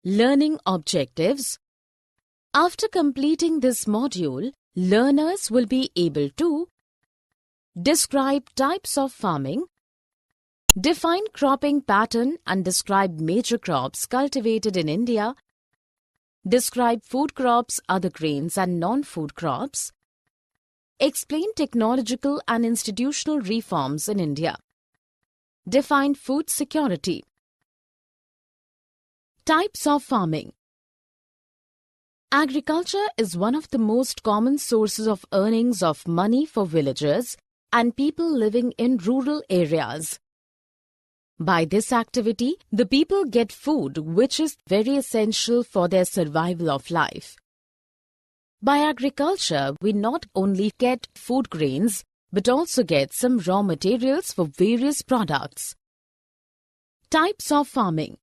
Learning objectives. After completing this module, learners will be able to describe types of farming, define cropping pattern and describe major crops cultivated in India, describe food crops, other grains and non-food crops, explain technological and institutional reforms in India, define food security. Types of farming. Agriculture is one of the most common sources of earnings of money for villagers and people living in rural areas. By this activity, the people get food which is very essential for their survival of life. By agriculture, we not only get food grains but also get some raw materials for various products. Types of farming.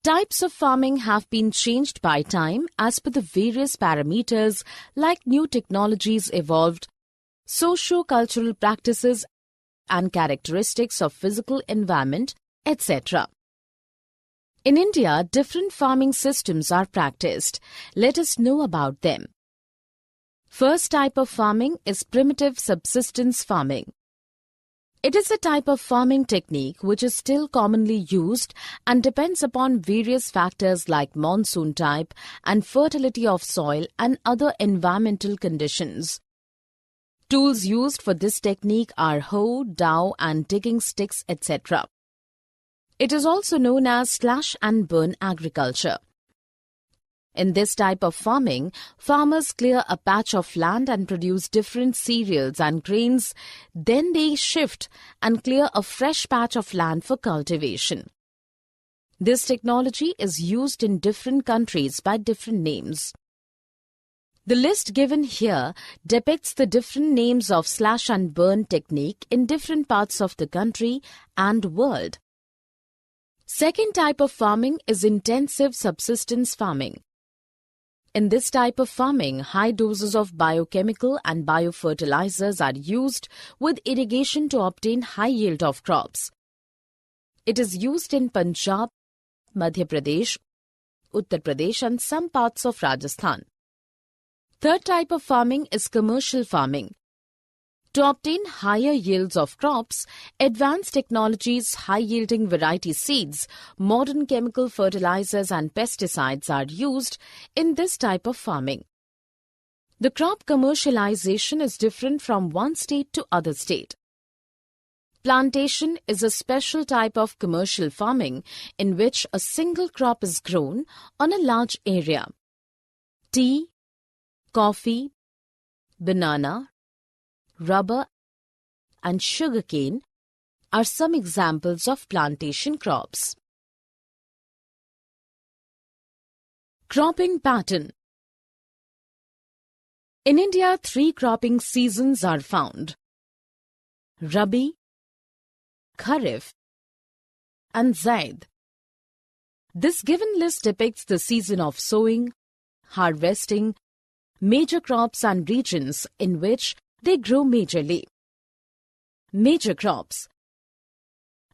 Types of farming have been changed by time as per the various parameters like new technologies evolved, socio-cultural practices and characteristics of physical environment, etc. In India, different farming systems are practiced. Let us know about them. First type of farming is primitive subsistence farming. It is a type of farming technique which is still commonly used and depends upon various factors like monsoon type and fertility of soil and other environmental conditions. Tools used for this technique are hoe, dhow and digging sticks, etc. It is also known as slash and burn agriculture. In this type of farming, farmers clear a patch of land and produce different cereals and grains. Then they shift and clear a fresh patch of land for cultivation. This technology is used in different countries by different names. The list given here depicts the different names of slash and burn technique in different parts of the country and world. Second type of farming is intensive subsistence farming. In this type of farming, high doses of biochemical and biofertilizers are used with irrigation to obtain high yield of crops. It is used in Punjab, Madhya Pradesh, Uttar Pradesh and some parts of Rajasthan. Third type of farming is commercial farming. To obtain higher yields of crops, advanced technologies, high-yielding variety seeds, modern chemical fertilizers and pesticides are used in this type of farming. The crop commercialization is different from one state to other state. Plantation is a special type of commercial farming in which a single crop is grown on a large area. Tea, coffee, banana, rubber and sugarcane are some examples of plantation crops. Cropping pattern. In India, 3 cropping seasons are found: Rabi, Kharif and Zaid. This given list depicts the season of sowing, harvesting, major crops and regions in which they grow majorly. Major crops.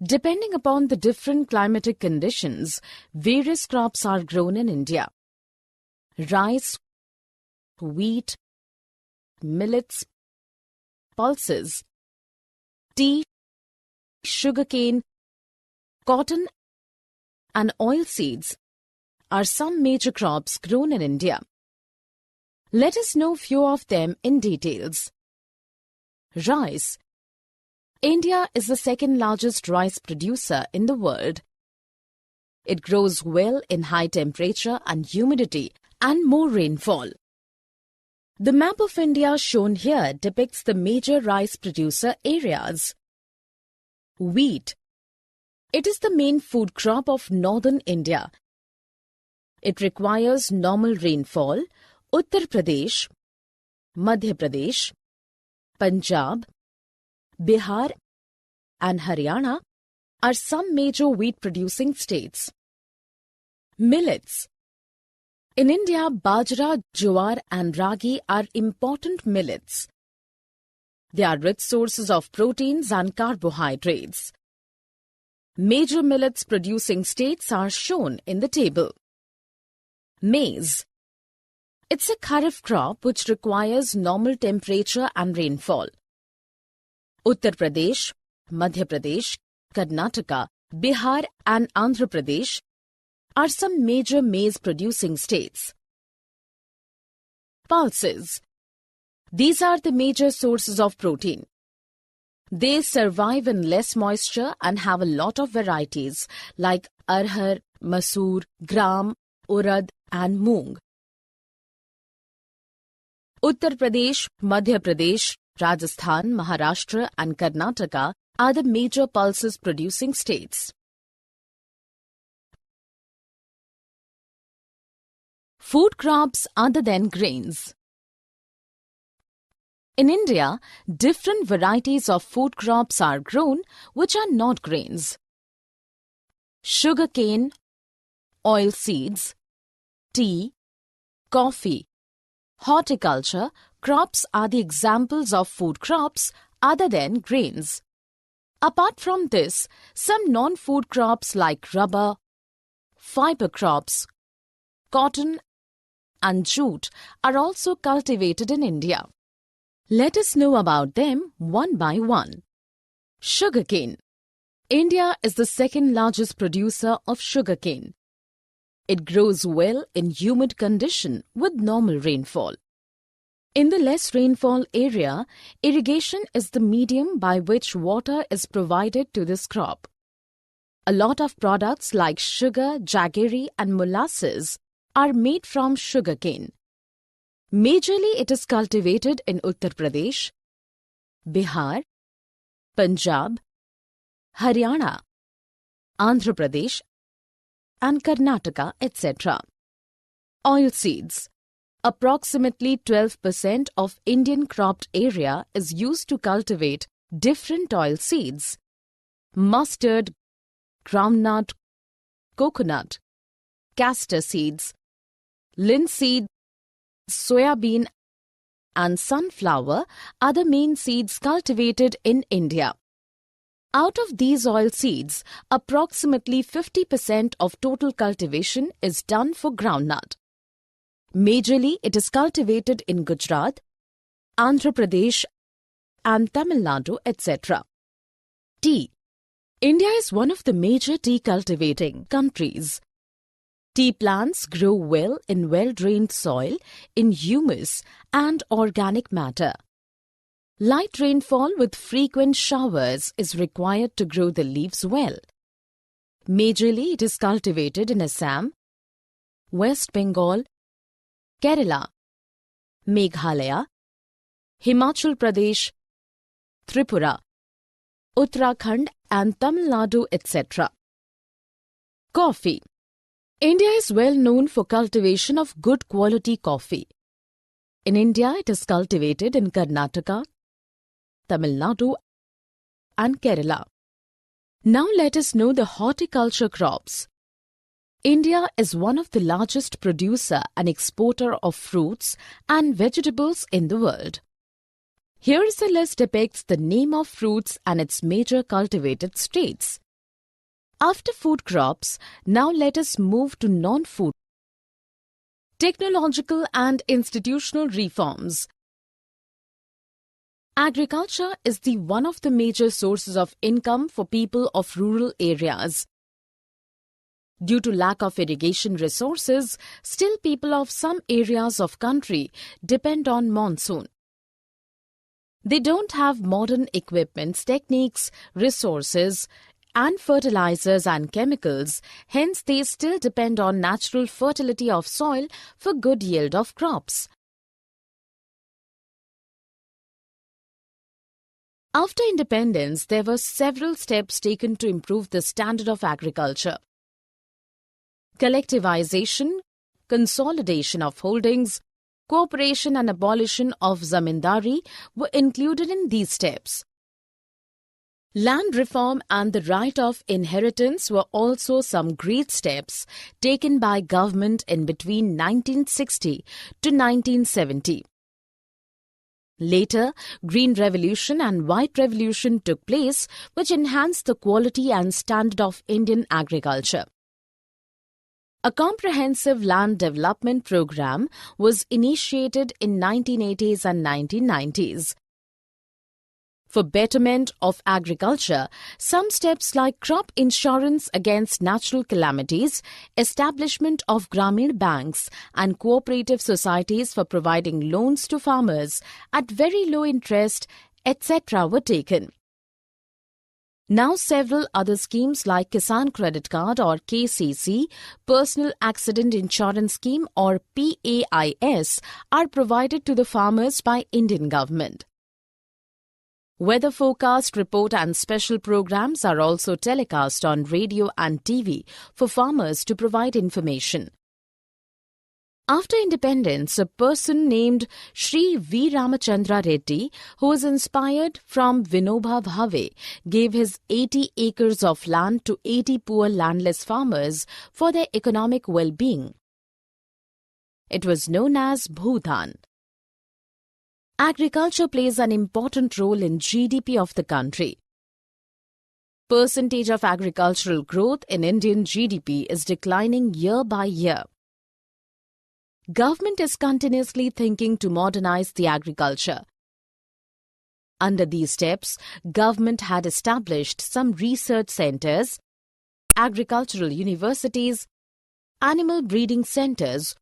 Depending upon the different climatic conditions, various crops are grown in India. Rice, wheat, millets, pulses, tea, sugarcane, cotton and oilseeds are some major crops grown in India. Let us know few of them in details. Rice. India is the second largest rice producer in the world. It grows well in high temperature and humidity and more rainfall. The map of India shown here depicts the major rice producer areas. Wheat. It is the main food crop of northern India. It requires normal rainfall. Uttar Pradesh, Madhya Pradesh, Punjab, Bihar and Haryana are some major wheat-producing states. Millets. In India, bajra, jowar and ragi are important millets. They are rich sources of proteins and carbohydrates. Major millets producing states are shown in the table. Maize. It's a kharif crop which requires normal temperature and rainfall. Uttar Pradesh, Madhya Pradesh, Karnataka, Bihar and Andhra Pradesh are some major maize-producing states. Pulses. These are the major sources of protein. They survive in less moisture and have a lot of varieties like arhar, masoor, gram, urad and moong. Uttar Pradesh, Madhya Pradesh, Rajasthan, Maharashtra and Karnataka are the major pulses producing states. Food crops other than grains. In India, different varieties of food crops are grown which are not grains. Sugarcane, oilseeds, tea, coffee, horticulture crops are the examples of food crops other than grains. Apart from this, some non-food crops like rubber, fiber crops, cotton and jute are also cultivated in India. Let us know about them one by one. Sugarcane. India is the second largest producer of sugarcane. It grows well in humid condition with normal rainfall. In the less rainfall area, irrigation is the medium by which water is provided to this crop. A lot of products like sugar, jaggery and molasses are made from sugarcane. Majorly it is cultivated in Uttar Pradesh, Bihar, Punjab, Haryana, Andhra Pradesh and Karnataka, etc. Oilseeds. Approximately 12% of Indian cropped area is used to cultivate different oilseeds: mustard, groundnut, coconut, castor seeds, linseed, soybean and sunflower are the main seeds cultivated in India. Out of these oilseeds, approximately 50% of total cultivation is done for groundnut. Majorly, it is cultivated in Gujarat, Andhra Pradesh and Tamil Nadu, etc. Tea. India is one of the major tea cultivating countries. Tea plants grow well in well-drained soil, in humus and organic matter. Light rainfall with frequent showers is required to grow the leaves well. Majorly, it is cultivated in Assam, West Bengal, Kerala, Meghalaya, Himachal Pradesh, Tripura, Uttarakhand and Tamil Nadu, etc. Coffee. India is well known for cultivation of good quality coffee. In India, it is cultivated in Karnataka, Tamil Nadu and Kerala. Now let us know the horticulture crops. India is one of the largest producer and exporter of fruits and vegetables in the world. Here is a list depicts the name of fruits and its major cultivated states. After food crops, now let us move to non-food. Technological and institutional reforms. Agriculture is the one of the major sources of income for people of rural areas. Due to lack of irrigation resources, still people of some areas of country depend on monsoon. They don't have modern equipments, techniques, resources, and fertilizers and chemicals, hence they still depend on natural fertility of soil for good yield of crops. After independence, there were several steps taken to improve the standard of agriculture. Collectivization, consolidation of holdings, cooperation and abolition of zamindari were included in these steps. Land reform and the right of inheritance were also some great steps taken by government in between 1960 to 1970. Later, Green Revolution and White Revolution took place, which enhanced the quality and standard of Indian agriculture. A comprehensive land development program was initiated in 1980s and 1990s. For betterment of agriculture, some steps like crop insurance against natural calamities, establishment of Grameen banks and cooperative societies for providing loans to farmers at very low interest, etc. were taken. Now several other schemes like Kisan Credit Card or KCC, Personal Accident Insurance Scheme or PAIS are provided to the farmers by Indian government. Weather forecast report and special programs are also telecast on radio and TV for farmers to provide information. After independence, a person named Sri V. Ramachandra Reddy, who was inspired from Vinoba Bhave, gave his 80 acres of land to 80 poor landless farmers for their economic well-being. It was known as Bhudan. Agriculture plays an important role in GDP of the country. Percentage of agricultural growth in Indian GDP is declining year by year. Government is continuously thinking to modernize the agriculture. Under these steps, government had established some research centers, agricultural universities, animal breeding centers,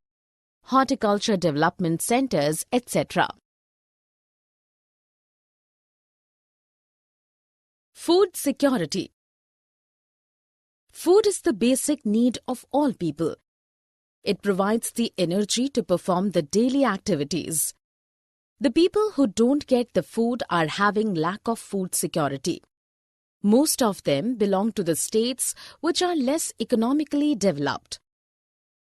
horticulture development centers, etc. Food security. Food is the basic need of all people. It provides the energy to perform the daily activities. The people who don't get the food are having lack of food security. Most of them belong to the states which are less economically developed.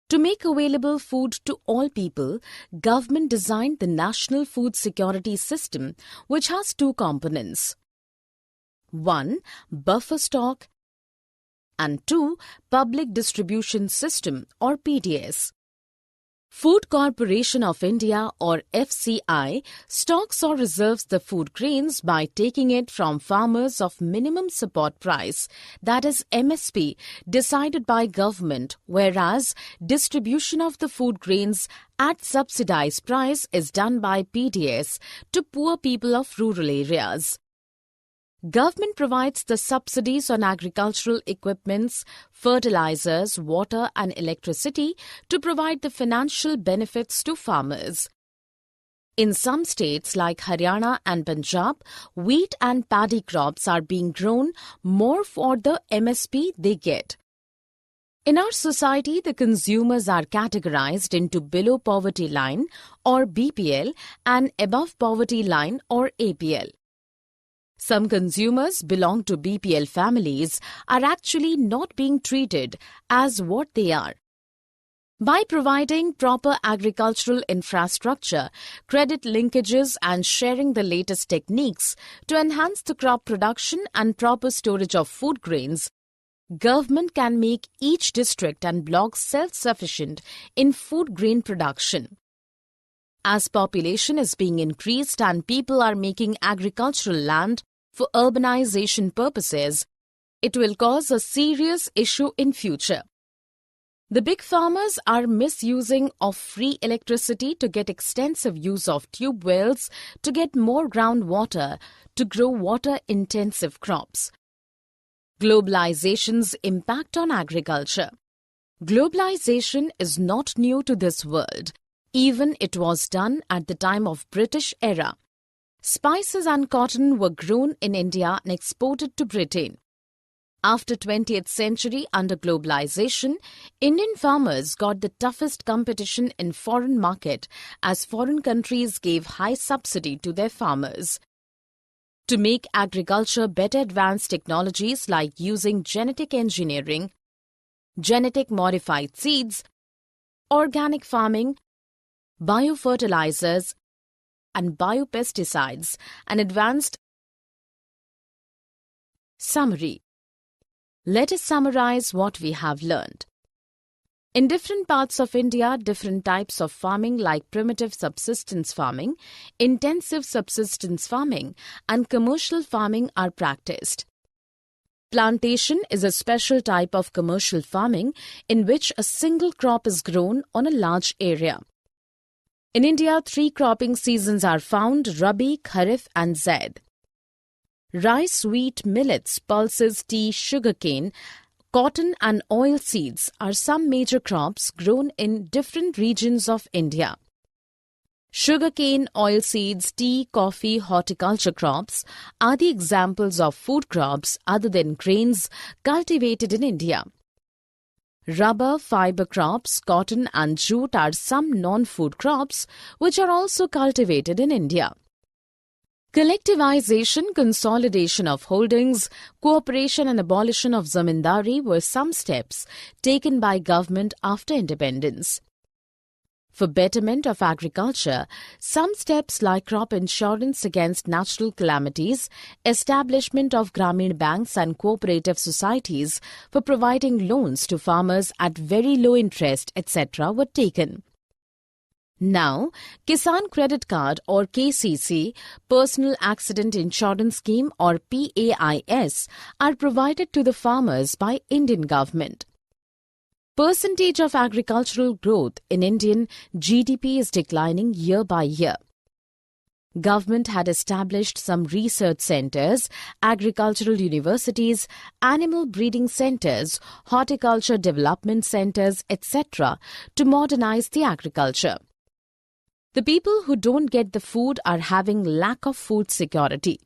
To make available food to all people, government designed the National Food Security System, which has two components. 1. Buffer stock and 2. Public Distribution System or PDS. Food Corporation of India or FCI stocks or reserves the food grains by taking it from farmers of minimum support price, that is MSP, decided by government, whereas distribution of the food grains at subsidized price is done by PDS to poor people of rural areas. Government provides the subsidies on agricultural equipments, fertilizers, water and electricity to provide the financial benefits to farmers. In some states like Haryana and Punjab, wheat and paddy crops are being grown more for the MSP they get. In our society, the consumers are categorized into below poverty line or BPL and above poverty line or APL. Some consumers belong to BPL families are actually not being treated as what they are. By providing proper agricultural infrastructure, credit linkages and sharing the latest techniques to enhance the crop production and proper storage of food grains, government can make each district and block self-sufficient in food grain production. As population is being increased and people are making agricultural land for urbanization purposes, it will cause a serious issue in future. The big farmers are misusing of free electricity to get extensive use of tube wells to get more groundwater to grow water-intensive crops. Globalization's impact on agriculture. Globalization is not new to this world. Even it was done at the time of British era. Spices and cotton were grown in India and exported to Britain. After 20th century under globalization, Indian farmers got the toughest competition in foreign market as foreign countries gave high subsidy to their farmers. To make agriculture better, advanced technologies like using genetic engineering, genetic modified seeds, organic farming, biofertilizers, and biopesticides, and advanced. Summary. Let us summarize what we have learned. In different parts of India, different types of farming like primitive subsistence farming, intensive subsistence farming, and commercial farming are practiced. Plantation is a special type of commercial farming in which a single crop is grown on a large area. In India, 3 cropping seasons are found: Rabi, Kharif and Zaid. Rice, wheat, millets, pulses, tea, sugarcane, cotton and oilseeds are some major crops grown in different regions of India. Sugarcane, oilseeds, tea, coffee, horticulture crops are the examples of food crops other than grains cultivated in India. Rubber, fiber crops, cotton and jute are some non-food crops which are also cultivated in India. Collectivization, consolidation of holdings, cooperation and abolition of zamindari were some steps taken by government after independence. For betterment of agriculture, some steps like crop insurance against natural calamities, establishment of Grameen banks and cooperative societies for providing loans to farmers at very low interest, etc. were taken. Now, Kisan Credit Card or KCC, Personal Accident Insurance Scheme or PAIS are provided to the farmers by Indian government. Percentage of agricultural growth in Indian GDP is declining year by year. Government had established some research centers, agricultural universities, animal breeding centers, horticulture development centers, etc. to modernize the agriculture. The people who don't get the food are having lack of food security.